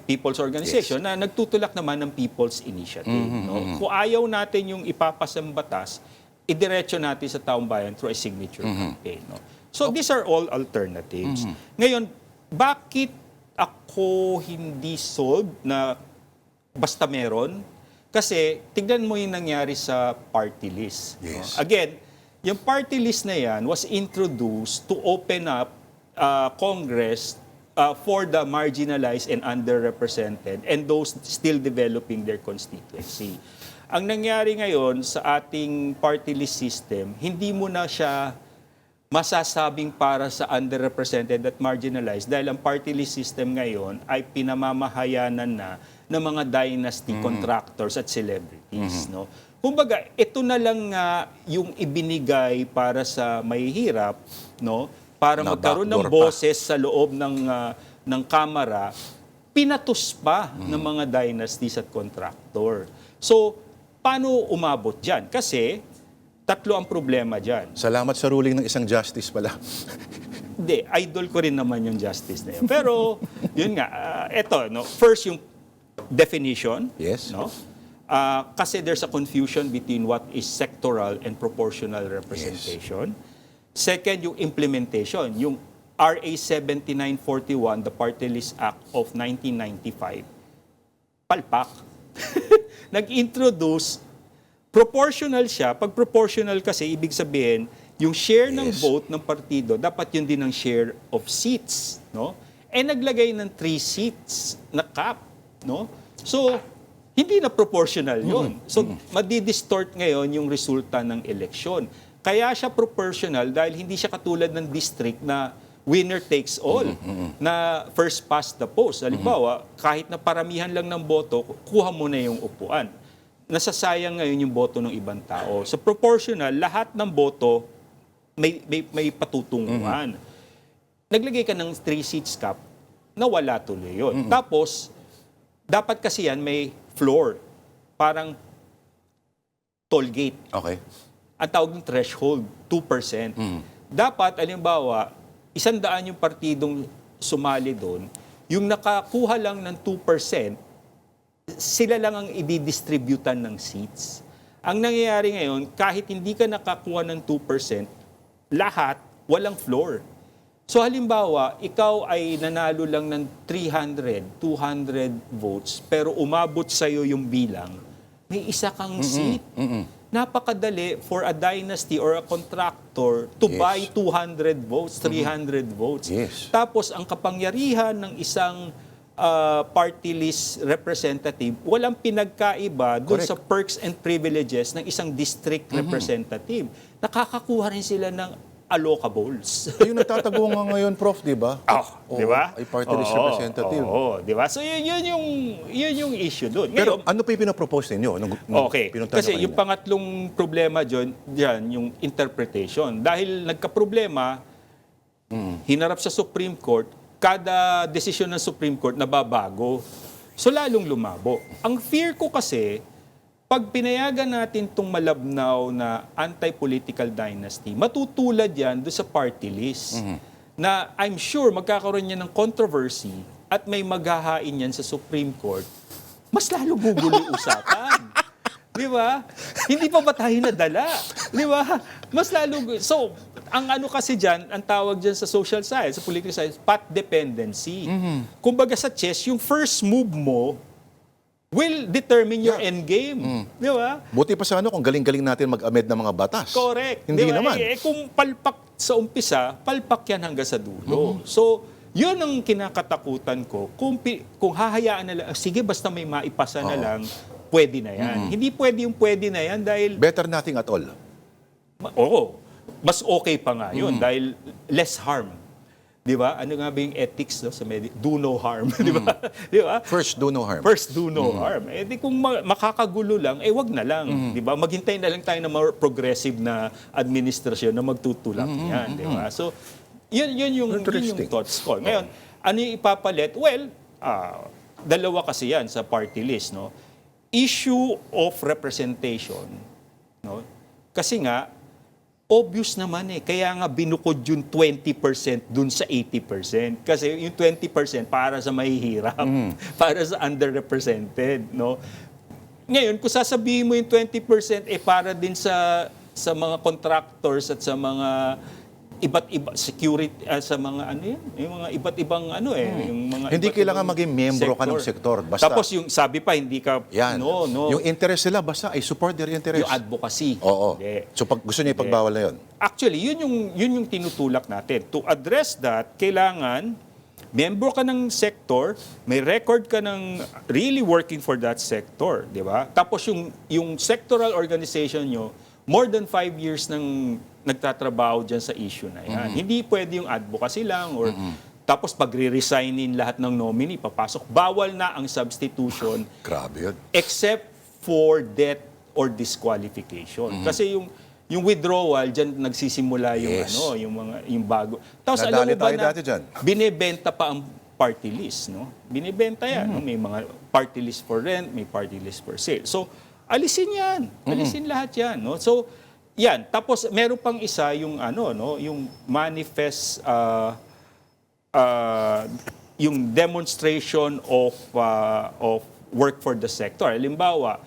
people's organization na nagtutulak naman ng People's Initiative. No? Kung ayaw natin yung ipapasang batas, idiretso natin sa taong bayan through a signature campaign. No? So these are all alternatives. Ngayon, bakit ako hindi sold na basta meron? Kasi tignan mo yung nangyari sa party list. Yes. No? Again, yung party list na yan was introduced to open up Congress for the marginalized and underrepresented and those still developing their constituency. Ang nangyari ngayon sa ating party list system, hindi mo na siya masasabing para sa underrepresented at marginalized dahil ang party list system ngayon ay pinamamahayanan na ng mga dynasty contractors at celebrities. No? Kumbaga, ito na lang nga yung ibinigay para sa mahihirap, no? Para Na magkaroon ng backdoor pa. boses sa loob ng kamara, pinatos pa ng mga dynasties at contractor. So, paano umabot dyan? Kasi, tatlo ang problema dyan. Salamat sa ruling ng isang justice pala. Hindi, idol ko rin naman yung justice na yun. Pero, yun nga, eto, no? First, yung definition. Yes. No? Kasi there's a confusion between what is sectoral and proportional representation. Second, yung implementation. Yung RA 7941, the Party List Act of 1995, palpak. Nag-introduce, proportional siya. Pag proportional kasi, ibig sabihin, yung share ng Yes. vote ng partido, dapat yun din ang share of seats. No? Naglagay ng 3 seats na cap. No? So, hindi na proportional yun. So, madidistort ngayon yung resulta ng eleksyon. Kaya siya proportional dahil hindi siya katulad ng district na winner takes all, na first past the post. Halimbawa, kahit na paramihan lang ng boto, kuha mo na yung upuan. Nasasayang ngayon yung boto ng ibang tao. Sa proportional, lahat ng boto may patutunguhan. Naglagay ka ng 3 seats cap, nawala tuloy yun. Tapos, dapat kasi yan may floor, parang toll gate. Okay. Ang tawag ng threshold, 2%. Dapat, alimbawa, 100 yung partidong sumali doon, yung nakakuha lang ng 2%, sila lang ang ididistributan ng seats. Ang nangyayari ngayon, kahit hindi ka nakakuha ng 2%, lahat walang floor. So halimbawa, ikaw ay nanalo lang ng 300, 200 votes, pero umabot sa'yo yung bilang, may isa kang seat. Napakadali for a dynasty or a contractor to Yes. buy 200 votes, 300 votes. Yes. Tapos ang kapangyarihan ng isang party list representative, walang pinagkaiba doon Correct. sa perks and privileges ng isang district representative. Nakakakuha rin sila ng allocables. Yung nagtatago nga ngayon, Prof, di ba? Di ba? Ay party list Oo, representative. Oo, di ba? So yun yung issue doon. Pero Ngayon, ano pa yung pinapropose ninyo? okay. Pinuntahan Kasi nyo yung kanina? pangatlong problema dyan, yung interpretation. Dahil nagka-problema, hinarap sa Supreme Court, kada desisyon ng Supreme Court nababago. So lalong lumabo. Ang fear ko kasi, pag pinayagan natin itong malabnaw na anti-political dynasty, matutulad yan doon sa party list. Na I'm sure magkakaroon yan ng controversy at may maghahain yan sa Supreme Court, mas lalo gugulo yung usapan. Di ba? Hindi pa ba tayo nadala? Di ba? Mas lalo... So, ang ano kasi dyan, ang tawag dyan sa social science, sa political science, path dependency. Kumbaga sa chess, yung first move mo will determine your end game. Di ba? Buti pa sa ano kung galing-galing natin mag-amend ng mga batas. Correct. Hindi Di ba? naman. Kung palpak sa umpisa, palpak yan hanggang sa dulo. So, yun ang kinakatakutan ko. Kung hahayaan na lang, sige, basta may maipasa na lang, pwede na yan. Hindi pwede yung pwede na yan dahil, Better nothing at all. mas okay pa nga yun dahil less harm. Di ba? Ano nga ba yung ethics no, sa do no harm? Di ba? Di ba? First, do no harm. First, do no harm. Di kung makakagulo lang, wag na lang. Di ba? Maghintay na lang tayo ng more progressive na administrasyon na magtutulak yan. Di ba? So, yun yung Interesting. thoughts ko. Ngayon, ano yung ipapalit? Well, dalawa kasi yan sa party list. No? Issue of representation. No? Kasi nga, obvious naman kaya nga binukod yung 20% dun sa 80%. Kasi yung 20% para sa mahihirap, para sa underrepresented, no? Ngayon, kung sasabihin mo yung 20%, para din sa mga contractors at sa mga iba't iba security sa mga ano yan, yung mga iba't ibang ano yung mga Hindi iba't kailangan ibang maging miyembro ka ng sektor. Basta, Tapos yung sabi pa hindi ka yan. no. Yung interest nila, basta I support their interest. Yung advocacy. Oo. Hindi. So pag gusto niya ipagbawal na yun. Actually, yun yung tinutulak natin. To address that, kailangan member ka ng sector, may record ka ng really working for that sector, di ba? Tapos yung sectoral organization nyo, more than 5 years ng nagtatrabaho dyan sa issue na yan. Hindi pwede yung advocacy lang or tapos pagre-resignin lahat ng nominee, papasok. Bawal na ang substitution Grabe yun. except for death or disqualification. Kasi yung withdrawal diyan nagsisimula yung Yes. yung bago. Tapos alam Nadali mo ba tayo na dati dyan. binebenta pa ang party list, no? Binebenta yan, no? May mga party list for rent, may party list for sale. So alisin yan. Alisin lahat yan, no? So yan, tapos meron pang isa yung yung manifest yung demonstration of work for the sector. Halimbawa,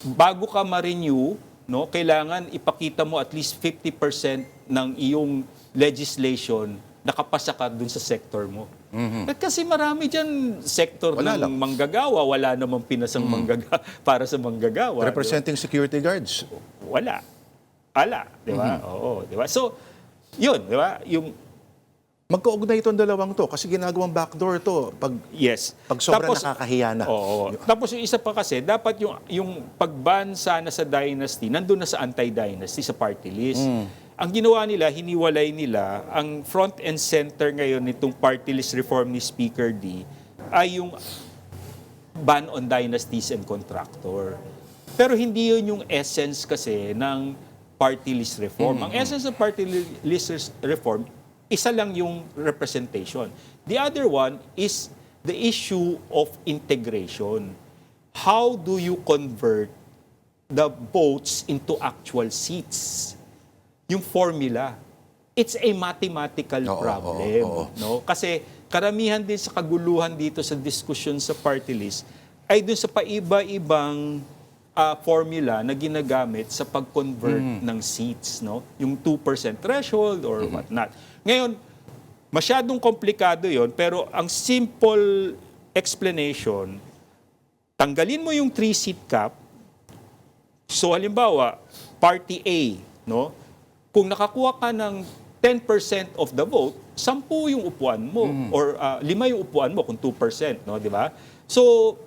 bago ka ma-renew, no, kailangan ipakita mo at least 50% ng iyong legislation nakapasa ka dun sa sector mo. At kasi marami dyan sector Wala ng lang. manggagawa, wala namang pinasang para sa manggagawa. Representing security guards. Wala. Di ba? Oo, di ba? So, yun, di ba? Yung Magkaugnay itong dalawang to kasi ginagawang backdoor to pag yes. sobrang nakakahiya na. Oo. Tapos yung isa pa kasi, dapat yung pag-ban sana sa dynasty, nandun na sa anti-dynasty, sa party list. Ang ginawa nila, hiniwalay nila, ang front and center ngayon nitong party list reform ni Speaker D ay yung ban on dynasties and contractor. Pero hindi yun yung essence kasi ng party list reform. Ang essence ng party list reform, isa lang yung representation. The other one is the issue of integration. How do you convert the votes into actual seats? Yung formula. It's a mathematical problem. No? Kasi karamihan din sa kaguluhan dito sa diskusyon sa party list ay dun sa paiba-ibang formula na ginagamit sa pag-convert ng seats, no? Yung 2% threshold or whatnot. Ngayon, masyadong komplikado yon, pero ang simple explanation, tanggalin mo yung 3-seat cap. So halimbawa, party A, no? Kung nakakuha ka ng 10% of the vote, 10 yung upuan mo or 5 yung upuan mo kung 2%, no, di ba? So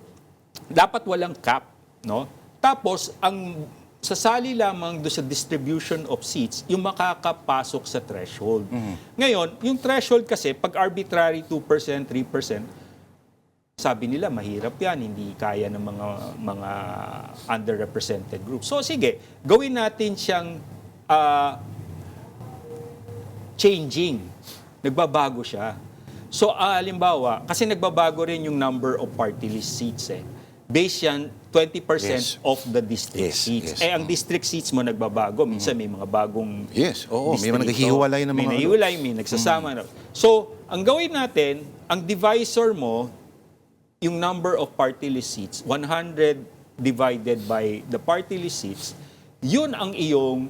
dapat walang cap, no? Tapos, ang sasali lamang do sa distribution of seats, yung makakapasok sa threshold. Ngayon, yung threshold kasi, pag arbitrary 2%, 3%, sabi nila, mahirap yan, hindi kaya ng mga underrepresented groups. So, sige, gawin natin siyang changing. Nagbabago siya. So, halimbawa, kasi nagbabago rin yung number of party list seats Based yan, 20% Yes. of the district seats. Yes. Ang district seats mo nagbabago. Minsan may mga bagong Yes, oo, may distrito. mga naghihiwalay ng May mga nahiwalay, may nagsasama. So, ang gawin natin, ang divisor mo, yung number of party list seats, 100 divided by the party list seats, yun ang iyong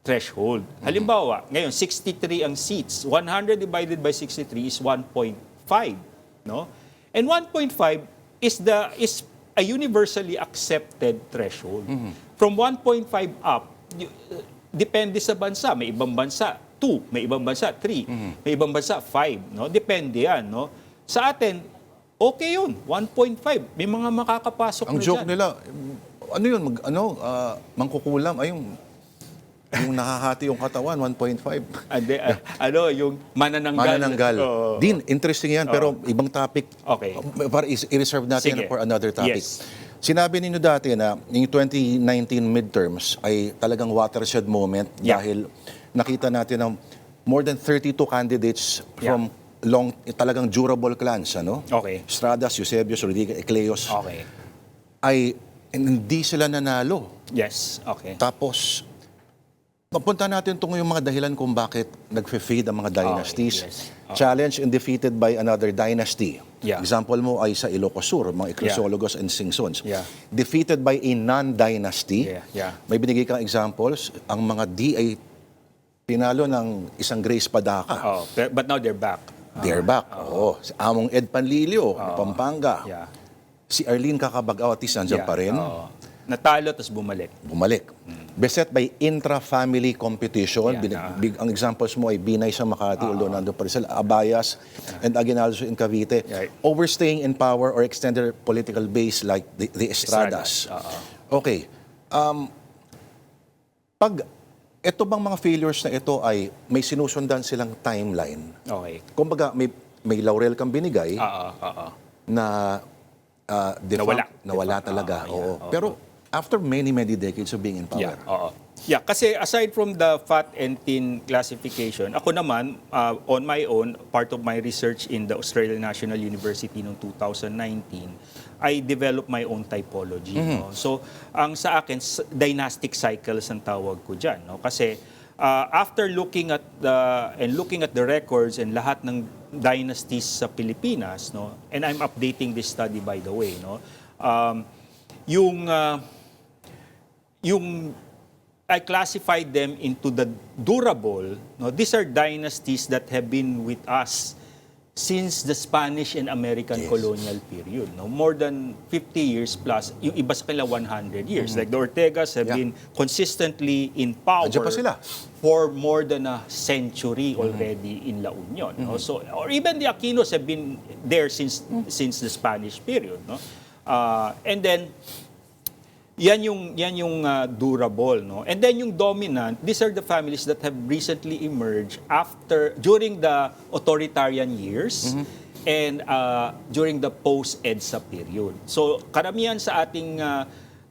threshold. Halimbawa, ngayon, 63 ang seats. 100 divided by 63 is 1.5. No? And 1.5 is a universally accepted threshold. From 1.5 up, depende sa bansa. May ibang bansa, 2. May ibang bansa, 3. May ibang bansa, 5. No? Depende yan. No? Sa atin, okay yun. 1.5. May mga makakapasok Ang na joke dyan. nila, ano yun, mangkukulam, ay yung nakahati yung katawan, 1.5. Yung manananggal. Manananggal. Oo. Din, interesting yan, pero ibang topic. Okay. Para i-reserve natin Sige. for another topic. Yes. Sinabi ninyo dati na yung 2019 midterms ay talagang watershed moment Yeah. dahil nakita natin ng more than 32 candidates Yeah. from talagang durable clans, ano? Okay. Estradas, Eusebius, Rodriguez, Ecleos, Okay. ay hindi sila nanalo. Yes. Okay. Tapos, mapunta natin itong yung mga dahilan kung bakit nag-fade ang mga dynasties. yes. Challenged and defeated by another dynasty. Yeah. Example mo ay sa Ilocos Sur, mga Eclosologos and Singsons. Yeah. Defeated by a non-dynasty. Yeah. May binigay kang examples. Ang mga D ay pinalo ng isang Grace Padaca. Oh, but now they're back. They're back. Oo. Si Among Ed Panlilio, ng Pampanga. Yeah. Si Arlene Cacabag-Aw, at least nandiyan pa rin. Oo. Natalo, tapos bumalik. Bumalik. Beset by intra-family competition. Yeah. Ang examples mo ay Binay sa Makati, although nandun pa rin sila, Abayas, and Aguinaldo in Cavite. Right. Overstaying in power or extended political base like the Estradas. Estradas. Okay. Pag ito bang mga failures na ito ay may sinusundan silang timeline? Okay. Kumbaga, may laurel kang binigay Oo. na nawala Defunct. talaga. Yeah. Oo. Oo. Pero after many decades of being in power. Yeah, oo. Yeah, kasi aside from the fat and thin classification, ako naman, on my own, part of my research in the Australian National University noong 2019, I developed my own typology. No? So, ang sa akin, dynastic cycles ang tawag ko dyan. No? Kasi after looking at the records and lahat ng dynasties sa Pilipinas, no? And I'm updating this study by the way, no? Yung I classified them into the durable. No, these are dynasties that have been with us since the Spanish and American Yes. colonial period. No, more than 50 years plus. Yung iba sa kanila 100 years. Like the Ortegas have Yeah. been consistently in power Andiyan pa sila. for more than a century already in La Union. No? So, or even the Aquinos have been there since the Spanish period. No, and then yan yung durable, no? And then yung dominant, these are the families that have recently emerged during the authoritarian years and during the post-EDSA period. So karamihan sa ating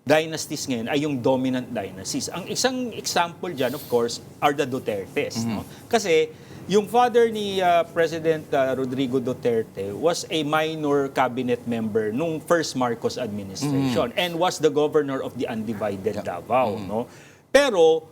dynasties ngayon ay yung dominant dynasties. Ang isang example dyan, of course, are the Dutertes, no? Kasi yung father ni President Rodrigo Duterte was a minor cabinet member nung first Marcos administration and was the governor of the undivided Davao. No? Pero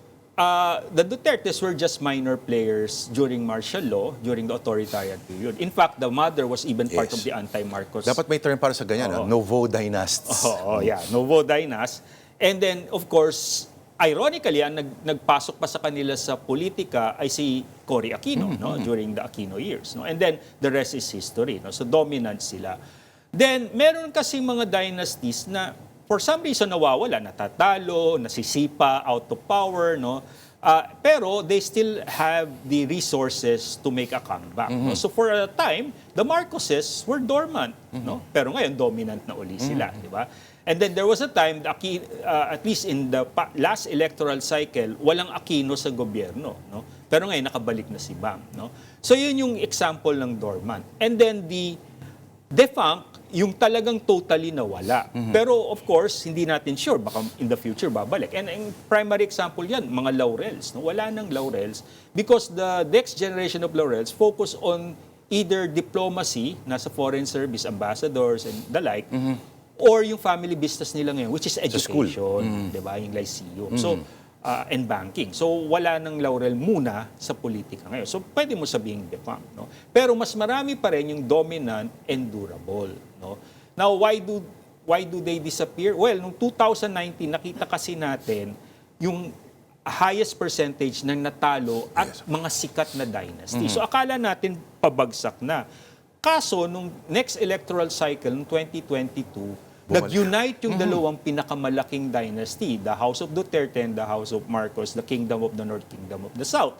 the Dutertes were just minor players during martial law, during the authoritarian period. In fact, the mother was even part Yes. of the anti-Marcos. Dapat may term para sa ganyan, Nouveau dynasts. Oo, yeah. Nouveau dynast. And then, of course, ironically, ang nagpasok pa sa kanila sa politika ay si Cory Aquino, no, during the Aquino years, no. And then the rest is history, no. So dominant sila. Then meron kasi mga dynasties na for some reason nawawala, natatalo, nasisipa, out of power, no. Pero they still have the resources to make a comeback. No? So for a time, the Marcoses were dormant, no. Pero ngayon dominant na uli sila, di ba? And then there was a time, at least in the last electoral cycle, walang Aquino sa gobyerno. No? Pero ngayon, nakabalik na si Bam. No? So yun yung example ng dormant. And then the defunct, yung talagang totally nawala. Pero of course, hindi natin sure, baka in the future babalik. And ang primary example yan, mga laurels. No? Wala nang laurels because the next generation of laurels focus on either diplomacy, nasa foreign service, ambassadors and the like, or yung family business nila ngayon, which is education, di ba, yung lyceum. So, and banking. So, wala nang laurel muna sa politika ngayon. So, pwede mo sabihing defunct. No? Pero mas marami pa rin yung dominant and durable. No? Now, why do they disappear? Well, noong 2019, nakita kasi natin yung highest percentage ng natalo at mga sikat na dynasty. So, akala natin pabagsak na. Kaso, nung next electoral cycle, noong 2022, nag-unite yung dalawang pinakamalaking dynasty, the House of Duterte and the House of Marcos, the Kingdom of the North, Kingdom of the South.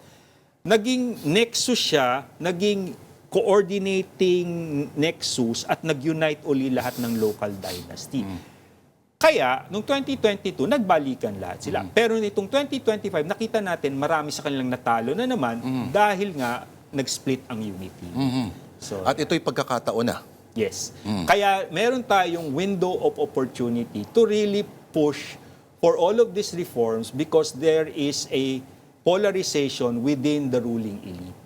Naging nexus siya, naging coordinating nexus at nag-unite uli lahat ng local dynasty. Kaya, noong 2022, nagbalikan lahat sila. Pero nitong 2025, nakita natin marami sa kanilang natalo na naman dahil nga nag-split ang unity. So, At ito'y pagkakataon na. yes. Kaya meron tayong window of opportunity to really push for all of these reforms because there is a polarization within the ruling elite.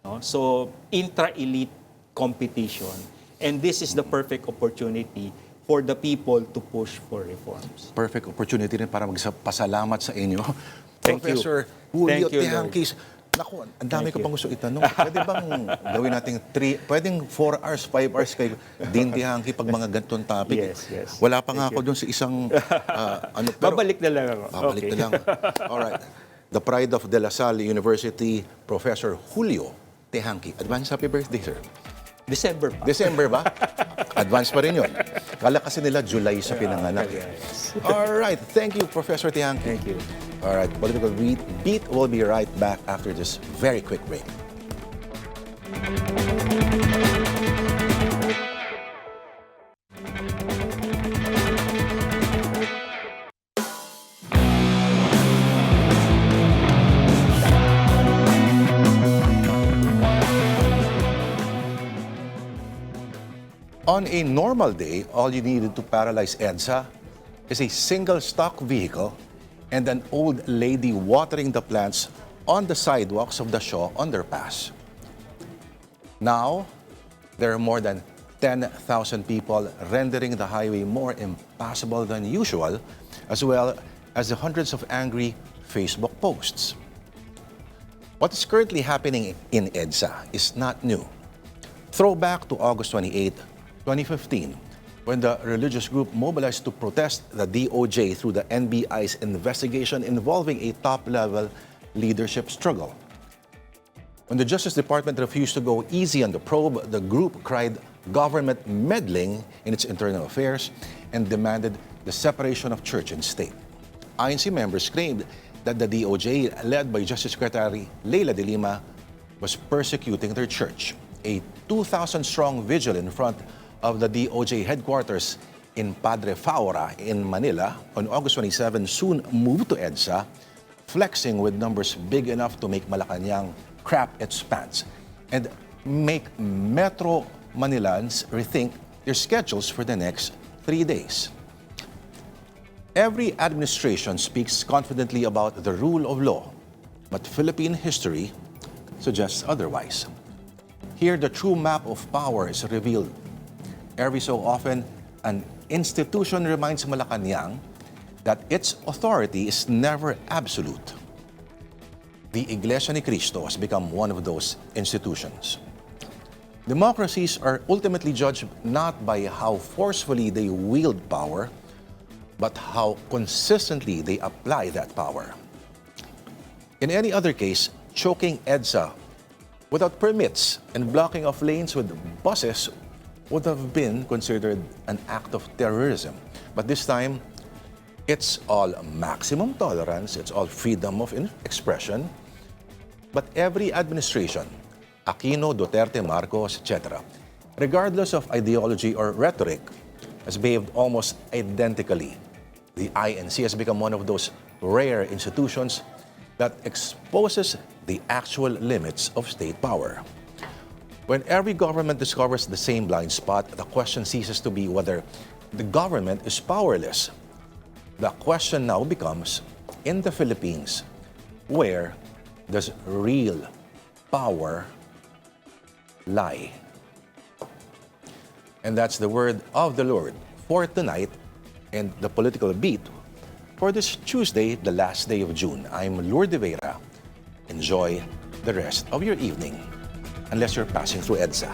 No? So, intra-elite competition. And this is the perfect opportunity for the people to push for reforms. Perfect opportunity rin para magpasalamat sa inyo. Thank you. Professor Julio Thank you, Teangkis. Naku, ang dami Thank ko you. pang gusto itanong. Pwede bang gawin natin pwedeng 4 hours, 5 hours kay Dean Teangki pag mga ganitong topic? Yes. Wala pa nga ako doon sa isang pero Babalik na lang ako. babalik Okay. na lang. All right. The pride of De La Salle University, Professor Julio Teangki. Advance happy birthday, sir. December pa. December ba? Advance pa rin yun. Kala kasi nila July sa pinanganak. Yes. All right. Thank you, Professor Teangki. Thank you. All right. Political Beat will be right back after this very quick break. On a normal day, all you needed to paralyze EDSA is a single stock vehicle and an old lady watering the plants on the sidewalks of the Shaw underpass. Now, there are more than 10,000 people rendering the highway more impassable than usual, as well as the hundreds of angry Facebook posts. What is currently happening in EDSA is not new. Throwback to August 28, 2015, when the religious group mobilized to protest the DOJ through the NBI's investigation involving a top-level leadership struggle. When the Justice Department refused to go easy on the probe, the group cried government meddling in its internal affairs and demanded the separation of church and state. INC members claimed that the DOJ, led by Justice Secretary Leila de Lima, was persecuting their church. A 2,000-strong vigil in front of the DOJ headquarters in Padre Faura in Manila on August 27 soon moved to EDSA, flexing with numbers big enough to make Malacanang crap its pants and make Metro Manilans rethink their schedules for the next 3 days. Every administration speaks confidently about the rule of law, but Philippine history suggests otherwise. Here, the true map of power is revealed. Every so often, an institution reminds Malacanang that its authority is never absolute. The Iglesia ni Cristo has become one of those institutions. Democracies are ultimately judged not by how forcefully they wield power, but how consistently they apply that power. In any other case, choking EDSA without permits and blocking off lanes with buses would have been considered an act of terrorism. But this time, it's all maximum tolerance, it's all freedom of expression. But every administration, Aquino, Duterte, Marcos, etc., regardless of ideology or rhetoric, has behaved almost identically. The INC has become one of those rare institutions that exposes the actual limits of state power. When every government discovers the same blind spot, the question ceases to be whether the government is powerless. The question now becomes, in the Philippines, where does real power lie? And that's the word of the Lord for tonight and the political beat for this Tuesday, the last day of June. I'm Lourdes Vera. Enjoy the rest of your evening, unless you're passing through EDSA.